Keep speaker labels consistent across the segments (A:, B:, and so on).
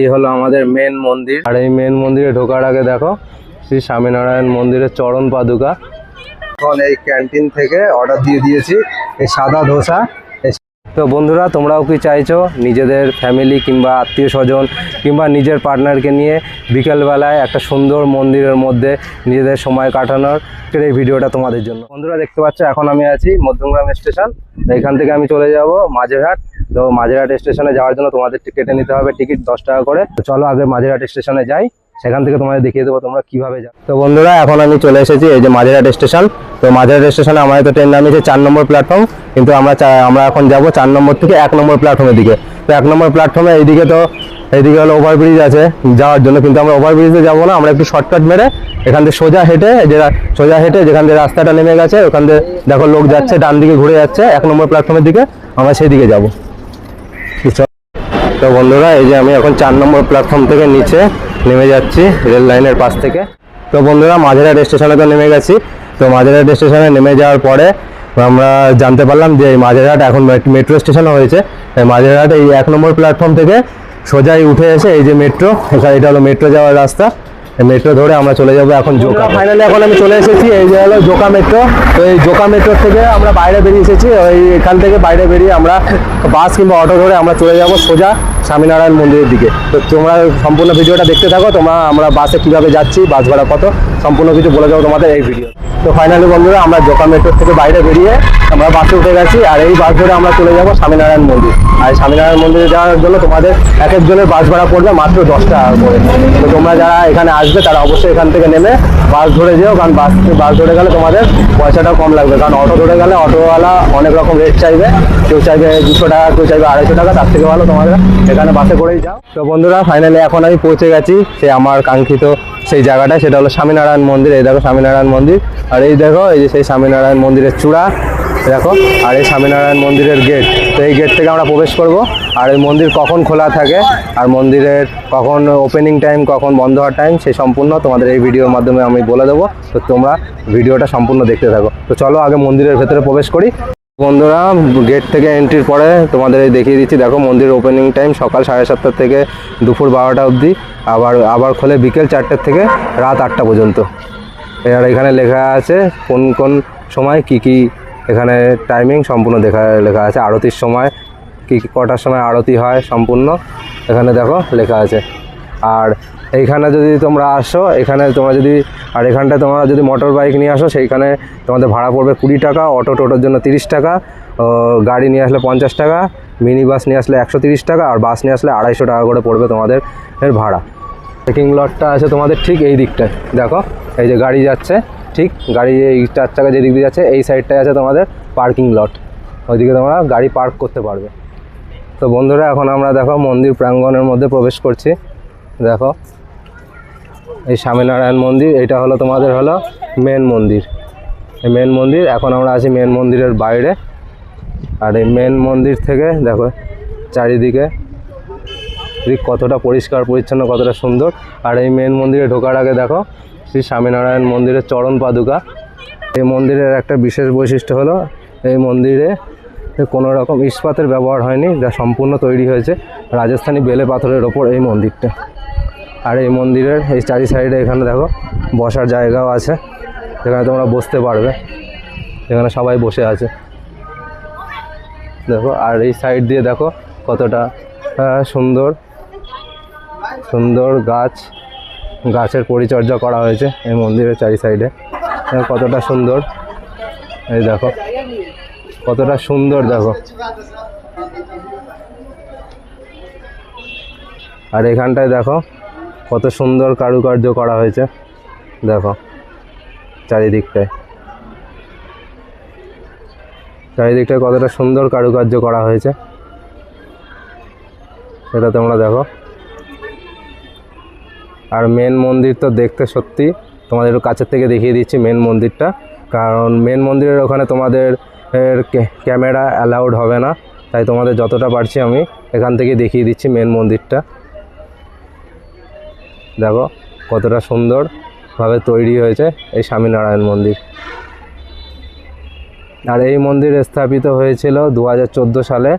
A: এই হলো আমাদের মেন মন্দির। আর এই মেন মন্দিরে ঢোকার আগে দেখো শ্রী স্বামীনারায়ণ মন্দিরের চরণ পাদুকা। এখন এই ক্যান্টিন থেকে অর্ডার দিয়ে দিয়েছি এই সাদা ধোসা। তো বন্ধুরা, তোমরাও কি চাইছো নিজেদের ফ্যামিলি কিংবা আত্মীয় স্বজন কিংবা নিজের পার্টনারকে নিয়ে বিকেলবেলায় একটা সুন্দর মন্দিরের মধ্যে নিজেদের সময় কাটানোর? এই ভিডিওটা তোমাদের জন্য। বন্ধুরা দেখতে পাচ্ছ এখন আমি আছি মধ্যমগ্রাম স্টেশন। এখান থেকে আমি চলে যাব মাঝেরহাট। তো মাঝেরহাট স্টেশনে যাওয়ার জন্য তোমাদের কেটে নিতে হবে টিকিট 10 টাকা করে। তো চলো আগে মাঝেরহাট স্টেশনে যাই, সেখান থেকে তোমাদের দেখিয়ে দেবো তোমরা কিভাবে যাও। তো বন্ধুরা এখন আমি চলে এসেছি এই যে মাঝেরহাট স্টেশন। তো মাঝেরহাট স্টেশনে আমাদের তো ট্রেন নামিয়েছে 4 নম্বর প্ল্যাটফর্ম, কিন্তু আমরা এখন যাব 4 নম্বর থেকে 1 নম্বর প্ল্যাটফর্মের দিকে। তো 1 নম্বর প্ল্যাটফর্মে এইদিকে হলো ওভারব্রিজ আছে যাওয়ার জন্য, কিন্তু আমরা ওভারব্রিজে যাবো না, আমরা একটু শর্টকাট মেরে এখান থেকে সোজা হেঁটে যেখান থেকে রাস্তাটা নেমে গেছে ওখান থেকে দেখো লোক যাচ্ছে, ডান দিকে ঘুরে যাচ্ছে 1 নম্বর প্ল্যাটফর্মের দিকে, আমরা সেই দিকে যাবো। তো বন্ধুরা এই যে আমি এখন 4 নম্বর প্ল্যাটফর্ম থেকে নিচে নেমে যাচ্ছি রেল লাইনের পাশ থেকে। তো বন্ধুরা মাঝেরহাট স্টেশনে তো নেমে গেছি। তো মাঝেরহাট স্টেশনে নেমে যাওয়ার পরে আমরা জানতে পারলাম যে এই মাঝেরহাট এখন মেট্রো স্টেশনও হয়েছে। মাঝেরহাট এই 1 নম্বর প্ল্যাটফর্ম থেকে সোজাই উঠে এসে এই যে মেট্রো, এটা হলো মেট্রো যাওয়ার রাস্তা। মেট্রো ধরে আমরা চলে যাবো এখন জোকা। ফাইনালি এখন আমি চলে এসেছি এই যে হলো জোকা মেট্রো। তো এই জোকা মেট্রো থেকে আমরা বাইরে বেরিয়ে এসেছি। এখান থেকে বাইরে বেরিয়ে আমরা বাস কিংবা অটো ধরে আমরা চলে যাব সোজা স্বামীনারায়ণ মন্দিরের দিকে। তো তোমরা সম্পূর্ণ ভিডিওটা দেখতে থাকো। আমরা বাসে কিভাবে যাচ্ছি, বাস ভাড়া কত, সম্পূর্ণ কিছু বলে যাবো তোমাদের এই ভিডিও। তো ফাইনালি বন্ধুরা আমরা জোকা মেট্রো থেকে বাইরে বেরিয়ে আমরা বাসে উঠে গেছি। আর এই বাস ধরে আমরা চলে যাব স্বামীনারায়ণ মন্দির। আর স্বামীনারায়ণ মন্দিরে যাওয়ার জন্য তোমাদের এক একজনের বাস ভাড়া পড়বে মাত্র 10 টাকা করে। তো তোমরা যারা এখানে আসবে তারা অবশ্যই এখান থেকে নেমে বাস ধরে যেও, কারণ বাস ধরে গেলে তোমাদের পয়সাটাও কম লাগবে। কারণ অটো ধরে গেলে অটোওয়ালা অনেক রকম রেট চাইবে, কেউ চাইবে 200 টাকা, কেউ চাইবে 250 টাকা। তার থেকে ভালো তোমাদের এখানে বাসে করেই যাও। তো বন্ধুরা ফাইনালি এখন আমি পৌঁছে গেছি সেই আমার কাঙ্ক্ষিত সেই জায়গাটায়, সেটা হলো স্বামীনারায়ণ মন্দির। এই দেখো স্বামীনারায়ণ মন্দির, আর এই দেখো এই যে সেই স্বামীনারায়ণ মন্দিরের চূড়া দেখো, আর এই স্বামীনারায়ণ মন্দিরের গেট। তো এই গেট থেকে আমরা প্রবেশ করব। আর এই মন্দির কখন খোলা থাকে আর মন্দিরের কখন ওপেনিং টাইম, কখন বন্ধ হওয়ার টাইম, সেই সম্পূর্ণ তোমাদের এই ভিডিওর মাধ্যমে আমি বলে দেবো। তো তোমরা ভিডিওটা সম্পূর্ণ দেখতে থাকো। তো চলো আগে মন্দিরের ভেতরে প্রবেশ করি। বন্ধুরা গেট থেকে এন্ট্রির পরে তোমাদের এই দেখিয়ে দিচ্ছি, দেখো মন্দিরের ওপেনিং টাইম সকাল 7:30 থেকে দুপুর 12টা অবধি, আবার খোলে বিকেল 4টের থেকে রাত 8টা পর্যন্ত। আর এখানে লেখা আছে কোন কোন সময় কি এখানে টাইমিং সম্পূর্ণ লেখা আছে। আরতির সময় কটার সময় আরতি হয় সম্পূর্ণ এখানে দেখো লেখা আছে। আর এইখানে যদি তোমরা আসো, এখানটায় তোমরা যদি মোটর বাইক নিয়ে আসো, সেইখানে তোমাদের ভাড়া পড়বে 20 টাকা, টোটোর জন্য 30 টাকা, গাড়ি নিয়ে আসলে 50 টাকা, মিনি বাস নিয়ে আসলে 130 টাকা, আর বাস নিয়ে আসলে 250 টাকা করে পড়বে তোমাদের ভাড়া। পার্কিং লটটা আছে তোমাদের ঠিক এই দিকটায়, দেখো এই যে গাড়ি যাচ্ছে, ঠিক গাড়ি এই 4 চাকা যেদিক দিয়ে যাচ্ছে এই সাইডটায় আছে তোমাদের পার্কিং লট, ওইদিকে তোমরা গাড়ি পার্ক করতে পারবে। তো বন্ধুরা এখন আমরা দেখো মন্দির প্রাঙ্গণের মধ্যে প্রবেশ করছি। দেখো এই স্বামীনারায়ণ মন্দির, এটা হলো তোমাদের হলো মেন মন্দির। এই মেন মন্দির, এখন আমরা আছি মেন মন্দিরের বাইরে। আর এই মেন মন্দির থেকে দেখো চারিদিকে কতটা পরিষ্কার পরিচ্ছন্ন, কতটা সুন্দর। আর এই মেন মন্দিরে ঢোকার আগে দেখো শ্রী স্বামীনারায়ণ মন্দিরের চরণ পাদুকা। এই মন্দিরের একটা বিশেষ বৈশিষ্ট্য হলো এই মন্দিরে কোনো রকম ইস্পাতের ব্যবহার হয়নি, যা সম্পূর্ণ তৈরি হয়েছে রাজস্থানী বেলে পাথরের ওপর এই মন্দিরটা। আর এই মন্দিরের এই চারি সাইডে এখানে দেখো বসার জায়গাও আছে, যেখানে তোমরা বসতে পারবে, এখানে সবাই বসে আছে দেখো। আর এই সাইড দিয়ে দেখো কতটা সুন্দর সুন্দর গাছের পরিচর্যা করা হয়েছে এই মন্দিরের চারি সাইডে, কতটা সুন্দর। এই দেখো কতটা সুন্দর দেখো। আর এখানটায় দেখো কত সুন্দর কারুকার্য করা হয়েছে, দেখো চারিদিকটায় কতটা সুন্দর কারুকার্য করা হয়েছে সেটা তোমরা দেখো। আর মেন মন্দির তো দেখতে সত্যি, তোমাদের একটু কাছের থেকে দেখিয়ে দিচ্ছি মেন মন্দিরটা, কারণ মেন মন্দিরের ওখানে তোমাদের ক্যামেরা অ্যালাউড হবে না, তাই তোমাদের যতটা পারছি আমি এখান থেকে দেখিয়ে দিচ্ছি মেন মন্দিরটা। দেখো কতটা সুন্দরভাবে তৈরি হয়েছে এই স্বামীনারায়ণ মন্দির। আর এই মন্দির স্থাপিত হয়েছিল 2014 সালে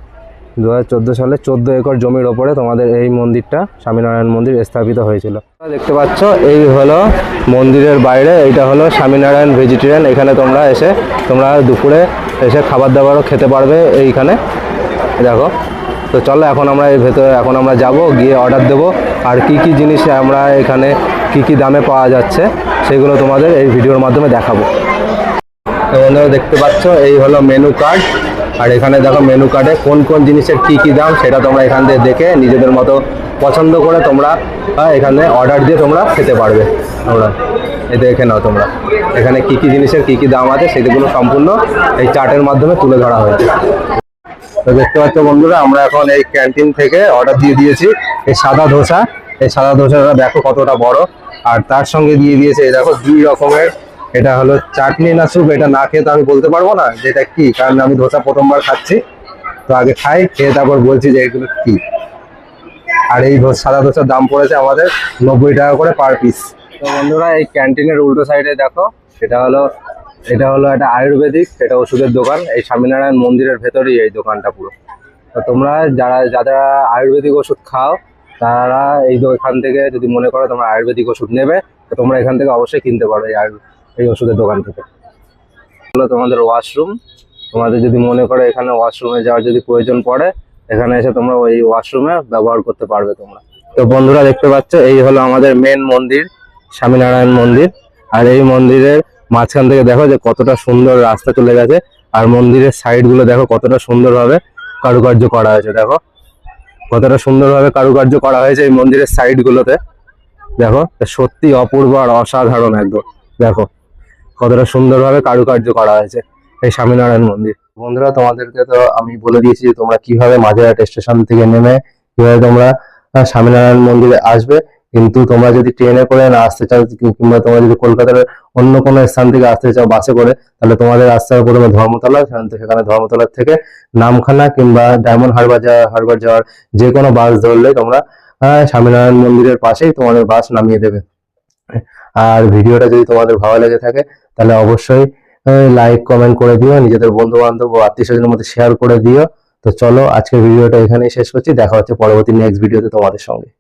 A: 2014 সালে 14 একর জমির ওপরে তোমাদের এই মন্দিরটা স্বামীনারায়ণ মন্দির স্থাপিত হয়েছিল। দেখতে পাচ্ছ এই হলো মন্দিরের বাইরে, এইটা হলো স্বামীনারায়ণ ভেজিটেরিয়ান। এখানে তোমরা এসে তোমরা দুপুরে এসে খাবার দাবারও খেতে পারবে এইখানে, দেখো। তো চলো এখন আমরা এর ভেতরে এখন আমরা যাব, গিয়ে অর্ডার দেবো, আর কি কি জিনিস আমরা এখানে কি কি দামে পাওয়া যাচ্ছে সেগুলো তোমাদের এই ভিডিওর মাধ্যমে দেখাবো। তো বন্ধুরা দেখতে পাচ্ছ এই হলো মেনু কার্ড, আর এখানে দেখো মেনু কার্ডে কোন কোন জিনিসের কি কি দাম সেটা তোমরা এখান থেকে দেখে নিজেদের মতো পছন্দ করে তোমরা এখানে অর্ডার দিয়ে তোমরা খেতে পারবে। তোমরা দেখে নাও তোমরা এখানে কি কি জিনিসের কি কি দাম আছে সেগুলো সম্পূর্ণ এই চার্টের মাধ্যমে তুলে ধরা হয়েছে। তো দেখতে পাচ্ছ বন্ধুরা আমরা এখন এই ক্যান্টিন থেকে অর্ডার দিয়ে দিয়েছি এই সাদা ধোসা। এই সাদা ধোসাটা দেখো কতটা বড়, আর তার সঙ্গে দিয়ে দিয়েছে এই দেখো 2 রকমের, এটা হলো চাটনি না স্যুপ, এটা না খেয়ে তো আমি বলতে পারবো না যেটা কি, কারণ আমি ধোসা প্রথমবার খাচ্ছি। তো আগে খাই, খেয়ে তারপর বলছি যে এগুলো কি। আর এই সাদা ধোসার দাম পড়েছে আমাদের 90 টাকা করে পার পিস। তো বন্ধুরা এই ক্যান্টিনের উল্টো সাইডে দেখো এটা হলো একটা আয়ুর্বেদিক, এটা ওষুধের দোকান। এই স্বামীনারায়ণ মন্দিরের ভেতরেই এই দোকানটা পুরো। তো তোমরা যারা আয়ুর্বেদিক ওষুধ খাও তারা এই দোকান থেকে যদি মনে করো তোমরা আয়ুর্বেদিক ওষুধ নেবে, তো তোমরা এখান থেকে অবশ্যই কিনতে পারো এই ওষুধের দোকান থেকে। হলো তোমাদের ওয়াশরুম, তোমাদের যদি মনে করো এখানে ওয়াশরুমে যাওয়ার যদি প্রয়োজন পড়ে, এখানে এসে তোমরা ওই ওয়াশরুমে ব্যবহার করতে পারবে তোমরা। তো বন্ধুরা দেখতে পাচ্ছ এই হলো আমাদের মেন মন্দির, স্বামীনারায়ণ মন্দির। আর এই মন্দিরের মাঝখান থেকে দেখো যে কতটা সুন্দর রাস্তা চলে গেছে, আর মন্দিরের সাইড গুলো দেখো কতটা সুন্দরভাবে কারুকার্য করা হয়েছে। দেখো কতটা সুন্দরভাবে কারুকার্য করা হয়েছে এই মন্দিরের সাইড গুলোতে, দেখো সত্যি অপূর্ব আর অসাধারণ একদম। দেখো কতটা সুন্দরভাবে কারুকার্য করা হয়েছে এই স্বামীনারায়ণ মন্দির। বন্ধুরা তোমাদেরকে তো আমি বলে দিয়েছি যে তোমরা কিভাবে মাঝেরহাট স্টেশন থেকে নেমে কিভাবে তোমরা স্বামীনারায়ণ মন্দিরে আসবে। কিন্তু তোমরা যদি ট্রেনে করে না আসতে চাও, কিংবা তোমরা যদি কলকাতার অন্য কোনো স্থান থেকে আসতে চাও বাসে করে, তাহলে তোমাদের আসতে হবে প্রথমে ধর্মতলা। সেখানে ধর্মতলা থেকে নামখানা কিংবা ডায়মন্ড হারবার যাওয়ার যে কোনো বাস ধরলে তোমরা স্বামীনারায়ণ মন্দিরের পাশেই তোমাদের বাস নামিয়ে দেবে। আর ভিডিওটা যদি তোমাদের ভালো লেগে থাকে তাহলে অবশ্যই লাইক কমেন্ট করে দিও, নিজেদের বন্ধু বান্ধব ও আত্মীয় স্বজনের মধ্যে শেয়ার করে দিও। তো চলো আজকের ভিডিওটা এখানেই শেষ করছি, দেখা হচ্ছে পরবর্তী নেক্সট ভিডিওতে তোমাদের সঙ্গে।